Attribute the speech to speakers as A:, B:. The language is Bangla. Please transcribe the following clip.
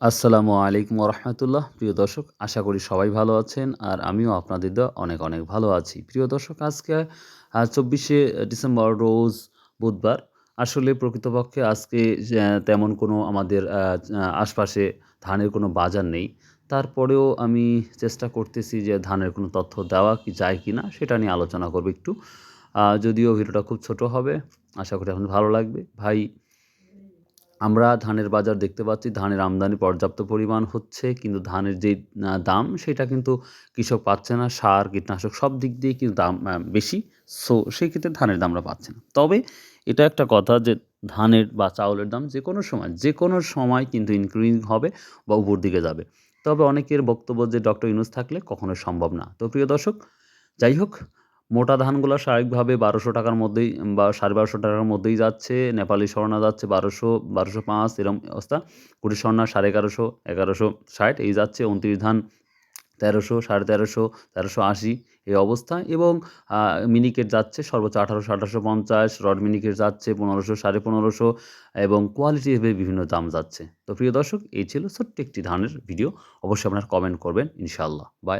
A: আসসালামু আলাইকুম ওরহমতুল্লাহ। প্রিয় দর্শক, আশা করি সবাই ভালো আছেন আর আমিও আপনাদের দোয়া অনেক অনেক ভালো আছি। প্রিয় দর্শক, আজকে ২৪শে ডিসেম্বর রোজ বুধবার। আসলে প্রকৃতপক্ষে আজকে তেমন কোনো আমাদের আশপাশে ধানের কোনো বাজার নেই। তারপরেও আমি চেষ্টা করতেছি যে ধানের কোনো তথ্য দেওয়া কি যায় কিনা সেটা নিয়ে আলোচনা করব একটু। যদিও ভিডিওটা খুব ছোট হবে, আশা করি আপনাদের ভালো লাগবে। ভাই, আমরা ধানের বাজার দেখতে পাচ্ছি, ধানের আমদানি পর্যাপ্ত পরিমাণ হচ্ছে, কিন্তু ধানের যেই দাম সেটা কিন্তু কৃষক পাচ্ছে না। সার, কীটনাশক সব দিক দিয়েই কিন্তু দাম বেশি। সো সেই ক্ষেত্রে ধানের দামটা পাচ্ছে না। তবে এটা একটা কথা যে ধানের বা চাউলের দাম যেকোনো সময় কিন্তু ইনক্রিজ হবে বা উপর দিকে যাবে। তবে অনেকের বক্তব্য যে ডক্টর ইউনূস থাকলে কখনোই সম্ভব না। তো প্রিয় দর্শক, যাই হোক, মোটা ধানগুলা স্বাভাবিকভাবে ৳১২০০ র মধ্যেই বা ৳১২৫০ র মধ্যেই যাচ্ছে। নেপালি স্বর্ণা যাচ্ছে ১২০০, ১২০৫ এরকম অবস্থা। কুটি স্বর্ণা ১১৫০, ১১৬০ এই যাচ্ছে। ২৯ ধান ১৩০০, ১৩৫০, ১৩৮০ এই অবস্থা এবং আ মিনিকেট যাচ্ছে সর্বোচ্চ ১৮০০, ১৮৫০, রড মিনিকেট যাচ্ছে ১৫০০, ১৫৫০ এবং কোয়ালিটি ভেবে বিভিন্ন দাম যাচ্ছে। তো প্রিয় দর্শক, এই ছিল ছোট্ট একটি ধানের ভিডিও। অবশ্যই আপনারা কমেন্ট করবেন ইনশাআল্লাহ। বাই।